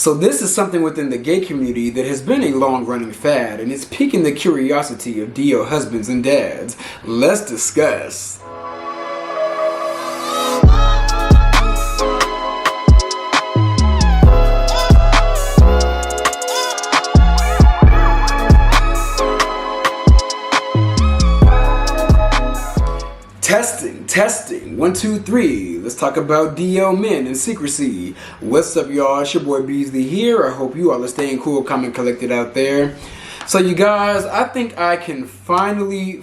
So this is something within the gay community that has been a long-running fad, and it's piquing the curiosity of DL husbands and dads. Let's discuss. Testing. 1, 2, 3. Let's talk about DL men and secrecy. What's up, y'all? It's your boy Beasley here. I hope you all are staying cool, calm, and collected out there. So you guys, I think I can finally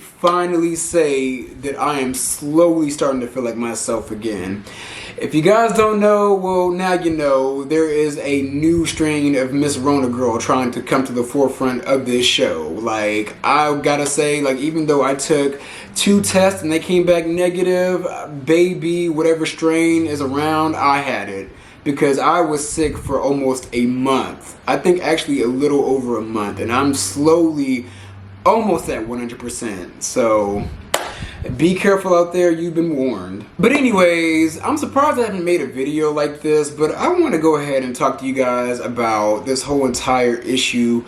say that I am slowly starting to feel like myself again. If you guys don't know, well, now you know. There is a new strain of Miss Rona Girl trying to come to the forefront of this show. Like, I gotta say, like, even though I took 2 tests and they came back negative, baby, whatever strain is around, I had it. Because I was sick for almost a month. I think actually a little over a month. And I'm slowly almost at 100%. So be careful out there, you've been warned. But anyways, I'm surprised I haven't made a video like this, but I want to go ahead and talk to you guys about this whole entire issue.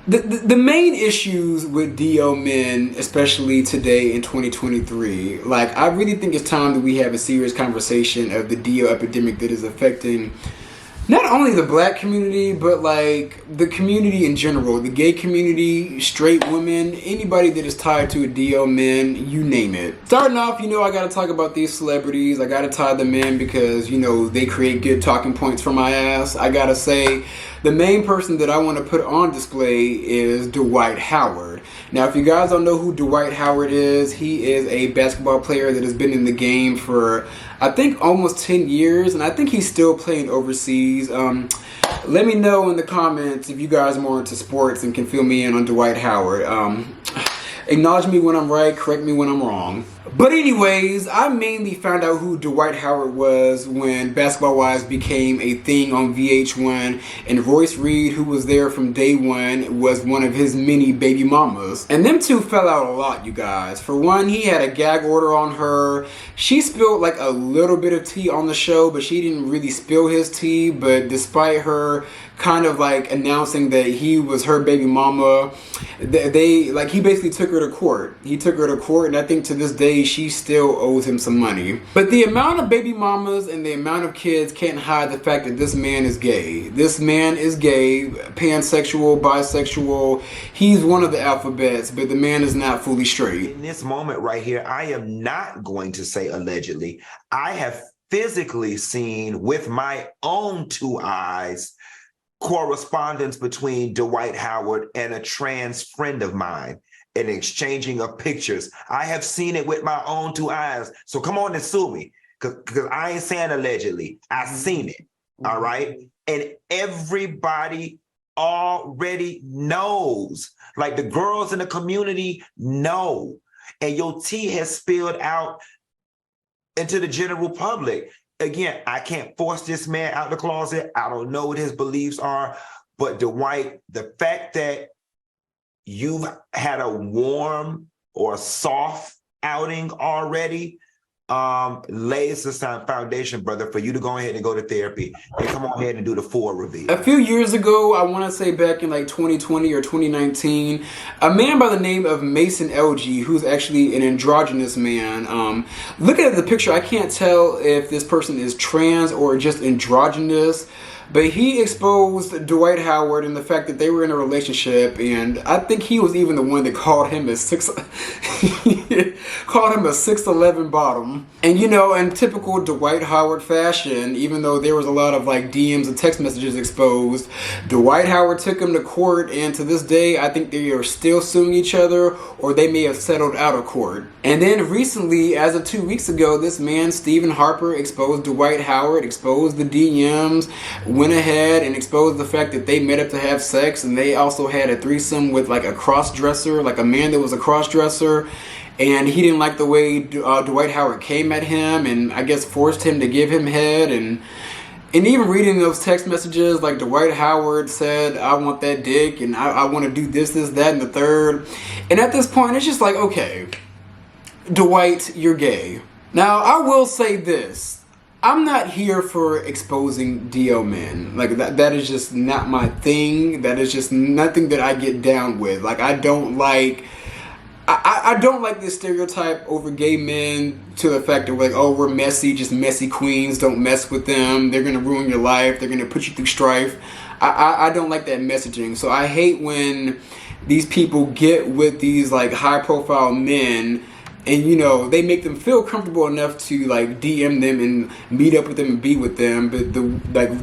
The main issues with DL men, especially today in 2023, like, I really think it's time that we have a serious conversation of the DL epidemic that is affecting not only the black community, but like the community in general, the gay community, straight women, anybody that is tied to a DL man, you name it. Starting off, you know, I gotta talk about these celebrities. I gotta tie them in because, you know, they create good talking points for my ass. I gotta say, the main person that I want to put on display is DwightHoward. Now, if you guys don't know who DwightHoward is, he is a basketball player that has been in the game for, I think, almost 10 years, and I think he's still playing overseas. Let me know in the comments if you guys are more into sports and can fill me in on DwightHoward. Acknowledge me when I'm right, correct me when I'm wrong. But anyways, I mainly found out who DwightHoward was when Basketball Wives became a thing on VH1, and Royce Reed, who was there from day one, was one of his many baby mamas. And them two fell out a lot, you guys. For one, he had a gag order on her. She spilled like a little bit of tea on the show, but she didn't really spill his tea. But despite her kind of like announcing that he was her baby mama, he basically took her to court. He took her to court, and I think to this day she still owes him some money. But the amount of baby mamas and the amount of kids can't hide the fact that this man is gay. This man is gay, pansexual, bisexual. He's one of the alphabets, but the man is not fully straight. In this moment right here, I am not going to say allegedly. I have physically seen with my own 2 eyes correspondence between DwightHoward and a trans friend of mine, an exchanging of pictures. I have seen it with my own 2 eyes. So come on and sue me, because I ain't saying allegedly. I seen it, all right? And everybody already knows. Like, the girls in the community know. And your tea has spilled out into the general public. Again, I can't force this man out the closet. I don't know what his beliefs are. But Dwight, the fact that you've had a warm or soft outing already lays the foundation, brother, for you to go ahead and go to therapy and come on ahead and do the full reveal. A few years ago, I want to say back in like 2020 or 2019, a man by the name of Mason LG, who's actually an androgynous man. Looking at the picture, I can't tell if this person is trans or just androgynous. But he exposed DwightHoward and the fact that they were in a relationship, and I think he was even the one that called him a 6'11" bottom. And you know, in typical DwightHoward fashion, even though there was a lot of like DMs and text messages exposed, DwightHoward took him to court, and to this day, I think they are still suing each other, or they may have settled out of court. And then recently, as of 2 weeks ago, this man, Stephen Harper, exposed DwightHoward, exposed the DMs, went ahead and exposed the fact that they met up to have sex, and they also had a threesome with like a cross-dresser, like a man that was a cross-dresser, and he didn't like the way DwightHoward came at him, and I guess forced him to give him head. And even reading those text messages, like DwightHoward said, I want that dick, and I want to do this, that, and the third. And at this point, it's just like, okay, Dwight, you're gay. Now, I will say this. I'm not here for exposing DL men. Like that is just not my thing. That is just nothing that I get down with. Like I don't like this stereotype over gay men to the fact that like, oh, we're messy, just messy queens, don't mess with them, they're gonna ruin your life, they're gonna put you through strife. I don't like that messaging. So I hate when these people get with these like high profile men and, you know, they make them feel comfortable enough to like DM them and meet up with them and be with them. But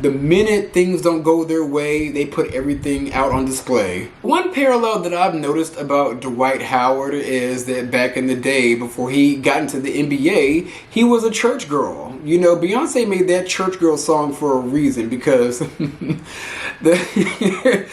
the minute things don't go their way, they put everything out on display. One parallel that I've noticed about Dwight Howard is that back in the day, before he got into the NBA, he was a church girl. You know, Beyonce made that church girl song for a reason, because the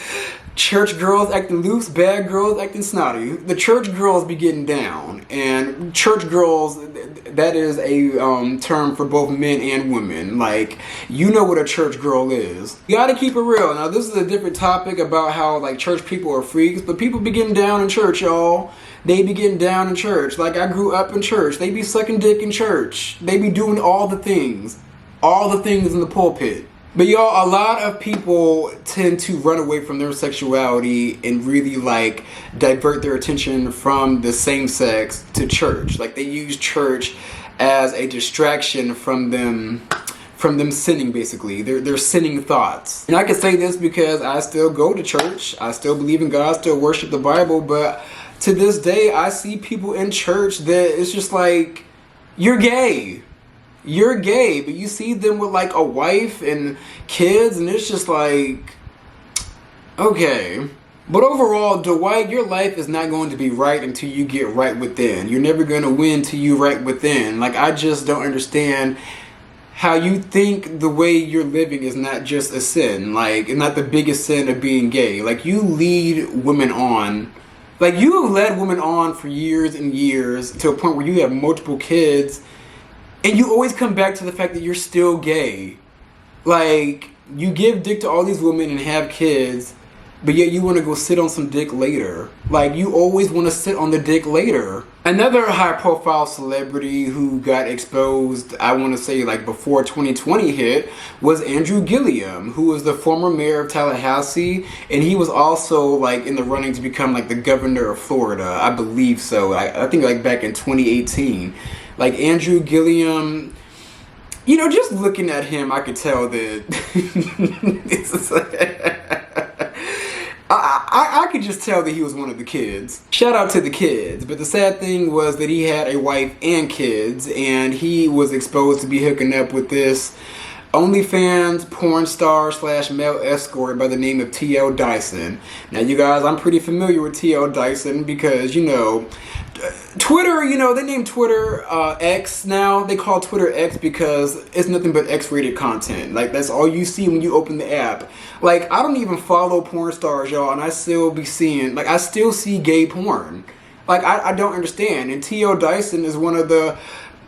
church girls acting loose, bad girls acting snotty. The church girls be getting down. And church girls, that is a term for both men and women. Like, you know what a church girl is. You gotta keep it real. Now, this is a different topic about how, like, church people are freaks, but people be getting down in church, y'all. They be getting down in church. Like, I grew up in church. They be sucking dick in church. They be doing all the things. All the things in the pulpit. But y'all, a lot of people tend to run away from their sexuality and really like divert their attention from the same sex to church. Like they use church as a distraction from them sinning, basically. Their sinning thoughts. And I can say this because I still go to church. I still believe in God, still worship the Bible, but to this day I see people in church that it's just like, you're gay. You're gay, but you see them with like a wife and kids, and it's just like, okay. But overall, Dwight, your life is not going to be right until you get right within. You're never going to win till you right within. Like, I just don't understand how you think the way you're living is not just a sin. Like, it's not the biggest sin of being gay. Like, you lead women on. Like, you have led women on for years and years to a point where you have multiple kids. And you always come back to the fact that you're still gay. Like, you give dick to all these women and have kids, but yet you want to go sit on some dick later. Like, you always want to sit on the dick later. Another high-profile celebrity who got exposed, I want to say, like, before 2020 hit, was Andrew Gilliam, who was the former mayor of Tallahassee, and he was also, like, in the running to become, like, the governor of Florida. I believe so. I think, like, back in 2018. Like, Andrew Gilliam, you know, just looking at him, I could tell that I could just tell that he was one of the kids. Shout out to the kids. But the sad thing was that he had a wife and kids, and he was exposed to be hooking up with this OnlyFans porn star / male escort by the name of T.L. Dyson. Now, you guys, I'm pretty familiar with T.L. Dyson because, you know, Twitter, you know, they named Twitter X now. They call Twitter X because it's nothing but X-rated content. Like, that's all you see when you open the app. Like, I don't even follow porn stars, y'all, and I still be seeing, like, I still see gay porn. Like, I don't understand. And T.L. Dyson is one of the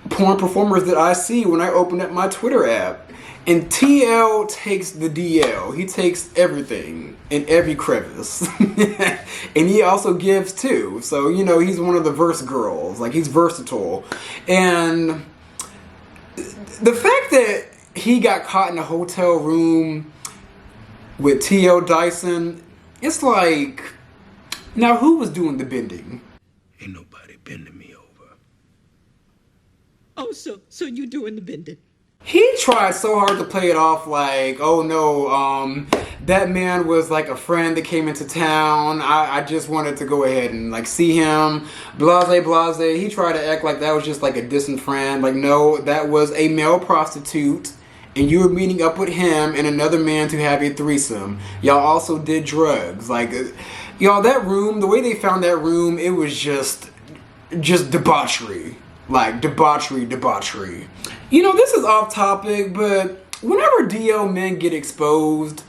porn performers that I see when I open up my Twitter app. And TL takes the DL. He takes everything in every crevice. And he also gives too. So, you know, he's one of the verse girls. Like, he's versatile. And the fact that he got caught in a hotel room with TL Dyson, it's like, now who was doing the bending? Ain't nobody bending me over. Oh, so you doing the bending? He tried so hard to play it off like, oh no, that man was like a friend that came into town. I just wanted to go ahead and like see him. Blase, blase. He tried to act like that was just like a distant friend. Like, no, that was a male prostitute. And you were meeting up with him and another man to have a threesome. Y'all also did drugs. Like, y'all, that room, the way they found that room, it was just debauchery. Like, debauchery. You know, this is off topic, but whenever DL men get exposed,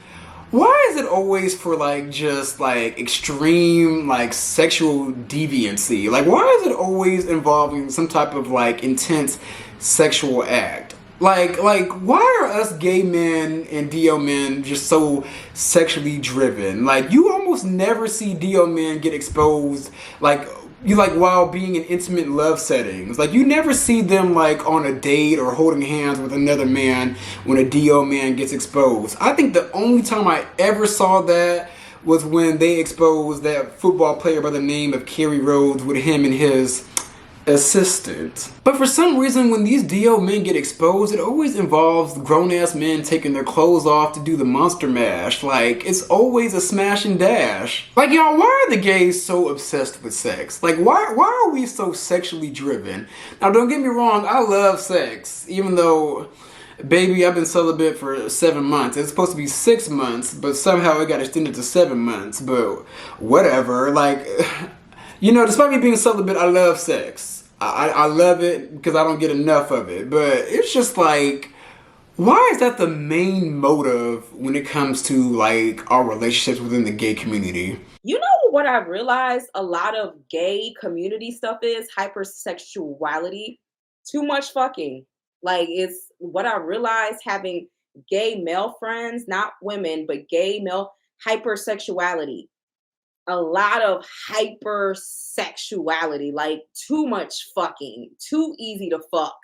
why is it always for, like, just, like, extreme, like, sexual deviancy? Like, why is it always involving some type of, like, intense sexual act? Like, why are us gay men and DL men just so sexually driven? Like, you almost never see DL men get exposed, like, you like while being in intimate love settings. Like you never see them like on a date or holding hands with another man when a DO man gets exposed. I think the only time I ever saw that was when they exposed that football player by the name of Kerry Rhodes with him and his assistant. But for some reason, when these DO men get exposed, it always involves grown-ass men taking their clothes off to do the monster mash. Like, it's always a smash and dash. Like, y'all, why are the gays so obsessed with sex? Like, why are we so sexually driven? Now, don't get me wrong, I love sex, even though, baby, I've been celibate for 7 months. It's supposed to be 6 months, but somehow it got extended to 7 months. But whatever, like, you know, despite me being celibate, I love sex. I love it because I don't get enough of it. But it's just like, why is that the main motive when it comes to like our relationships within the gay community? You know what I've realized a lot of gay community stuff is? Hypersexuality. Too much fucking. Like, it's what I realized having gay male friends, not women, but gay male hypersexuality. A lot of hypersexuality, like too much fucking, too easy to fuck,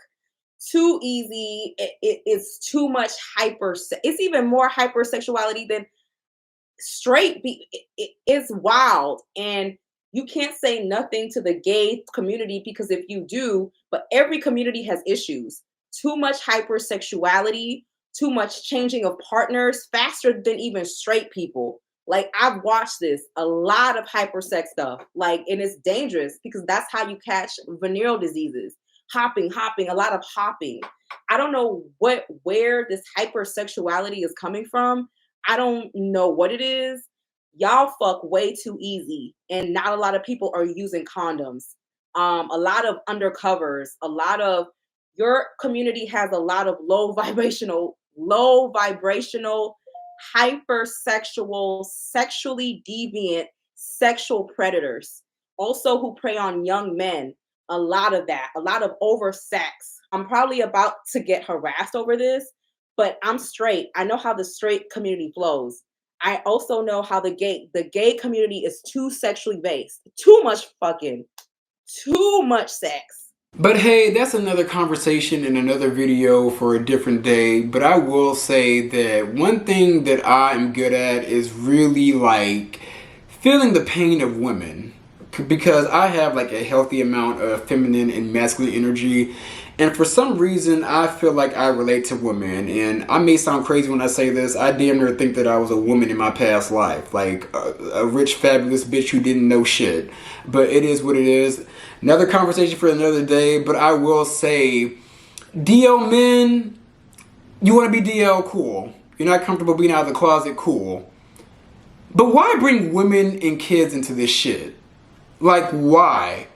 too easy. It's too much it's even more hypersexuality than straight. It's wild. And you can't say nothing to the gay community because if you do, but every community has issues. Too much hypersexuality, too much changing of partners faster than even straight people. Like, I've watched this, a lot of hypersex stuff, like, and it's dangerous because that's how you catch venereal diseases. Hopping, a lot of hopping. I don't know where this hypersexuality is coming from. I don't know what it is. Y'all fuck way too easy, and not a lot of people are using condoms. A lot of undercovers, a lot of your community has a lot of low vibrational, hypersexual, sexually deviant, sexual predators, also who prey on young men. A lot of that, a lot of oversex. I'm probably about to get harassed over this, but I'm straight. I know how the straight community flows. I also know how the gay community is too sexually based. Too much fucking, too much sex. But hey, that's another conversation in another video for a different day. But I will say that one thing that I am good at is really like feeling the pain of women. Because I have like a healthy amount of feminine and masculine energy. And for some reason, I feel like I relate to women. And I may sound crazy when I say this. I damn near think that I was a woman in my past life. Like a rich, fabulous bitch who didn't know shit. But it is what it is. Another conversation for another day. But I will say, DL men, you want to be DL, cool. You're not comfortable being out of the closet, cool. But why bring women and kids into this shit? Like, why?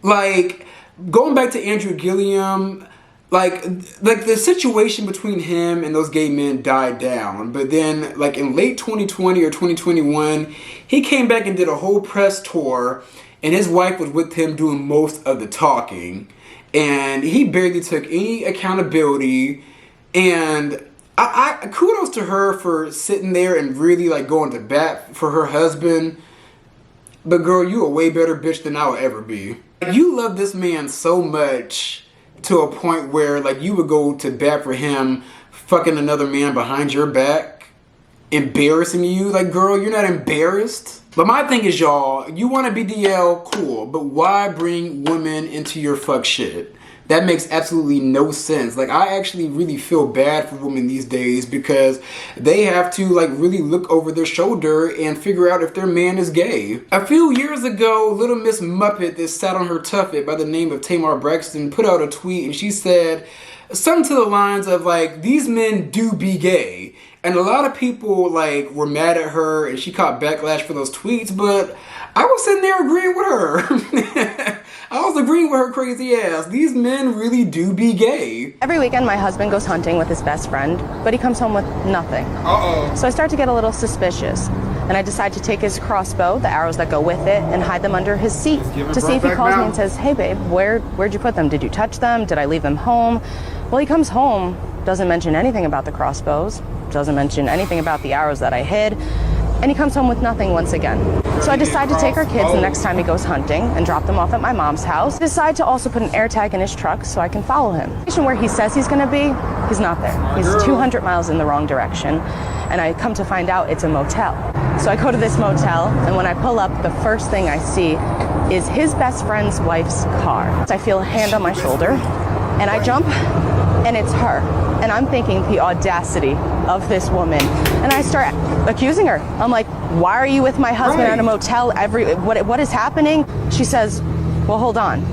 Like, going back to Andrew Gilliam, like the situation between him and those gay men died down. But then, like, in late 2020 or 2021, he came back and did a whole press tour, and his wife was with him doing most of the talking. And he barely took any accountability. And I kudos to her for sitting there and really, like, going to bat for her husband. But girl, you a way better bitch than I'll ever be. You love this man so much to a point where like you would go to bat for him fucking another man behind your back, embarrassing you. Like, girl, you're not embarrassed. But my thing is, y'all, you want to be DL, cool, but why bring women into your fuck shit? That makes absolutely no sense. Like, I actually really feel bad for women these days because they have to, like, really look over their shoulder and figure out if their man is gay. A few years ago, Little Miss Muppet that sat on her tuffet by the name of Tamar Braxton put out a tweet and she said something to the lines of, like, these men do be gay. And a lot of people, like, were mad at her and she caught backlash for those tweets, but I was sitting there agreeing with her. I was agreeing with her crazy ass. These men really do be gay. Every weekend, my husband goes hunting with his best friend, but he comes home with nothing. So I start to get a little suspicious. And I decide to take his crossbow, the arrows that go with it, and hide them under his seat to see if he calls me and says, hey babe, where'd you put them? Did you touch them? Did I leave them home? Well, he comes home, doesn't mention anything about the crossbows, doesn't mention anything about the arrows that I hid. and he comes home with nothing once again. So I decide to take our kids the next time he goes hunting and drop them off at my mom's house. Decide to also put an air tag in his truck so I can follow him. Where he says he's gonna be, he's not there. He's 200 miles in the wrong direction, and I come to find out it's a motel. So I go to this motel, and when I pull up, the first thing I see is his best friend's wife's car. So I feel a hand on my shoulder, and I jump, and it's her. And I'm thinking the audacity of this woman. And I start accusing her. I'm like, why are you with my husband at a motel? What is happening? She says, well, hold on.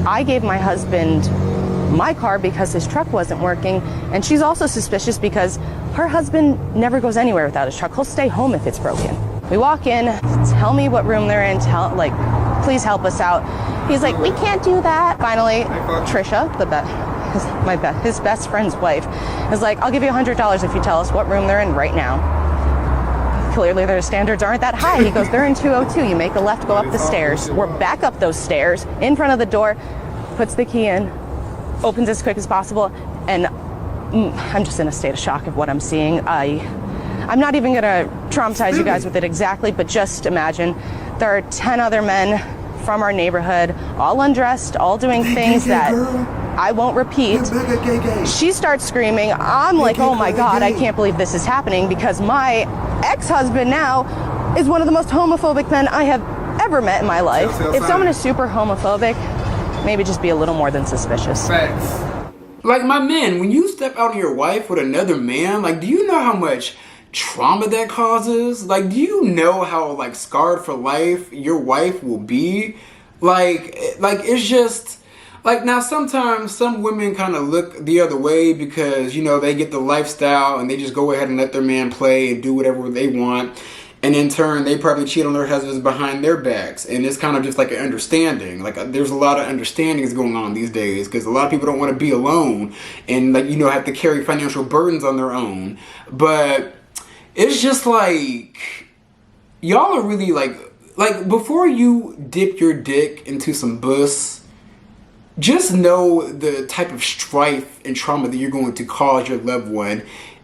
I gave my husband my car because his truck wasn't working. And she's also suspicious because her husband never goes anywhere without his truck. He'll stay home if it's broken. We walk in, tell me what room they're in, please help us out. He's like, we can't do that. Finally, Trisha, his best friend's wife, is like, I'll give you $100 if you tell us what room they're in right now. Clearly their standards aren't that high. He goes, they're in 202. You make a left, go up the stairs. We're back up those stairs, in front of the door, puts the key in, opens as quick as possible, and I'm just in a state of shock of what I'm seeing. I'm not even gonna traumatize you guys with it exactly, but just imagine there are 10 other men from our neighborhood, all undressed, all doing things that I won't repeat. She starts screaming. I'm like, oh my God, I can't believe this is happening, because my ex-husband now is one of the most homophobic men I have ever met in my life. If someone is super homophobic, maybe just be a little more than suspicious. Like, my man, when you step out on your wife with another man, like, do you know how much trauma that causes? Like, do you know how, like, scarred for life your wife will be? Like it's just, like, now sometimes some women kind of look the other way because, you know, they get the lifestyle and they just go ahead and let their man play and do whatever they want. And in turn, they probably cheat on their husbands behind their backs. And it's kind of just like an understanding. Like, there's a lot of understandings going on these days because a lot of people don't want to be alone and, like, you know, have to carry financial burdens on their own. But it's just like, y'all are really like before you dip your dick into some bus, just know the type of strife and trauma that you're going to cause your loved one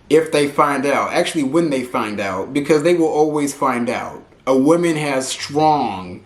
if they find out. Actually, when they find out, because they will always find out. A woman has strong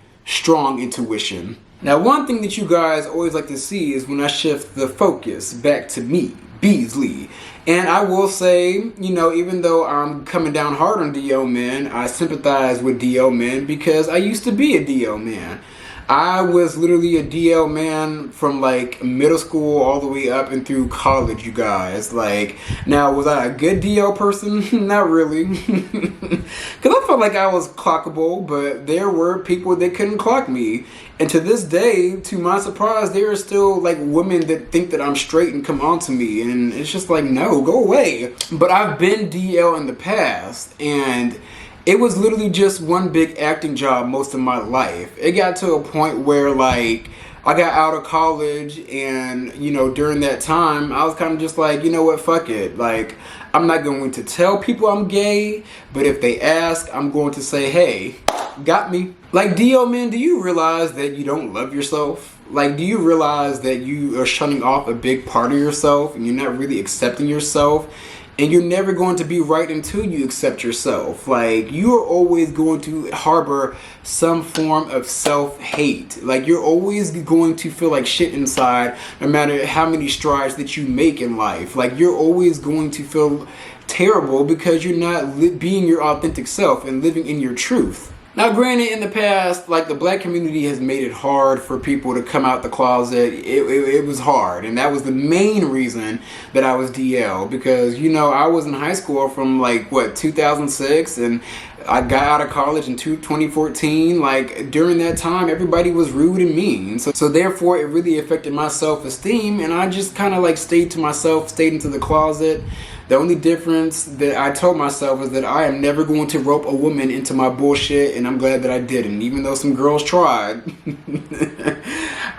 intuition. Now, one thing that you guys always like to see is when I shift the focus back to me, Beasley. And I will say, you know, even though I'm coming down hard on DL men, I sympathize with DL men because I used to be a DL man. I was literally a DL man from, like, middle school all the way up and through college, you guys. Like, now, was I a good DL person? Not really. Because I felt like I was clockable, but there were people that couldn't clock me. And to this day, to my surprise, there are still, like, women that think that I'm straight and come on to me. And it's just like, no, go away. But I've been DL in the past, and it was literally just one big acting job most of my life. It got to a point where, like, I got out of college and, you know, during that time, I was kind of just like, you know what, fuck it. Like, I'm not going to tell people I'm gay, but if they ask, I'm going to say, hey, got me. Like, DL men, do you realize that you don't love yourself? Like, do you realize that you are shutting off a big part of yourself and you're not really accepting yourself? And you're never going to be right until you accept yourself. Like, you are always going to harbor some form of self-hate. Like, you're always going to feel like shit inside, no matter how many strides that you make in life. Like, you're always going to feel terrible because you're not being your authentic self and living in your truth. Now, granted, in the past, like, the black community has made it hard for people to come out the closet. It was hard, and that was the main reason that I was DL, because, you know, I was in high school from, like, 2006, and I got out of college in 2014. Like, during that time, everybody was rude and mean. So therefore, it really affected my self-esteem, and I just kind of, like, stayed to myself, stayed into the closet. The only difference that I told myself is that I am never going to rope a woman into my bullshit, and I'm glad that I didn't. Even though some girls tried,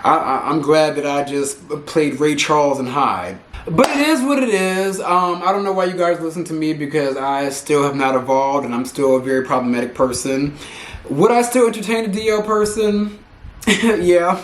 I'm glad that I just played Ray Charles and Hyde. But it is what it is. I don't know why you guys listen to me, because I still have not evolved, and I'm still a very problematic person. Would I still entertain a DL person? Yeah.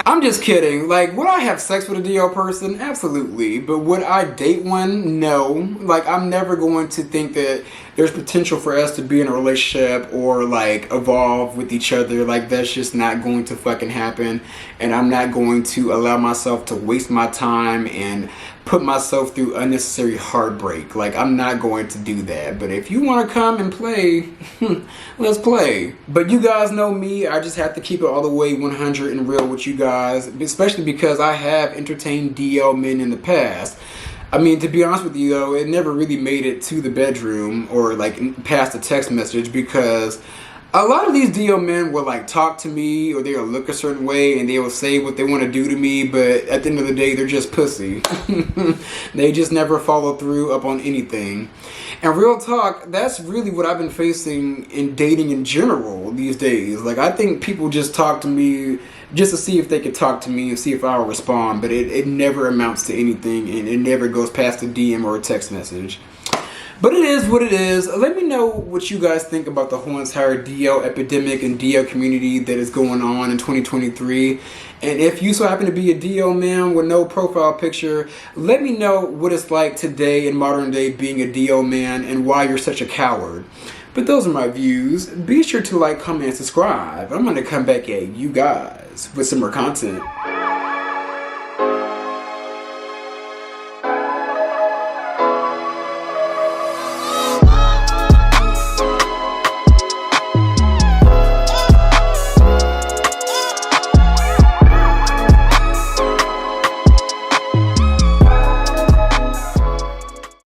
I'm just kidding. Like, would I have sex with a DL person? Absolutely. But would I date one? No. Like, I'm never going to think that there's potential for us to be in a relationship or like evolve with each other, like that's just not going to fucking happen. And I'm not going to allow myself to waste my time and put myself through unnecessary heartbreak. Like, I'm not going to do that. But if you want to come and play, let's play. But you guys know me, I just have to keep it all the way 100 and real with you guys, especially because I have entertained DL men in the past. I mean, to be honest with you though, it never really made it to the bedroom or like past a text message, because a lot of these DL men will like talk to me or they'll look a certain way and they will say what they want to do to me, but at the end of the day, they're just pussy. They just never follow through up on anything. And real talk, that's really what I've been facing in dating in general these days. Like, I think people just talk to me just to see if they could talk to me and see if I'll respond, but it never amounts to anything, and it never goes past a DM or a text message. But it is what it is. Let me know what you guys think about the whole entire DL epidemic and DL community that is going on in 2023. And if you so happen to be a DL man with no profile picture, let me know what it's like today in modern day being a DL man and why you're such a coward. But those are my views. Be sure to like, comment, and subscribe. I'm going to come back at you guys with some more content.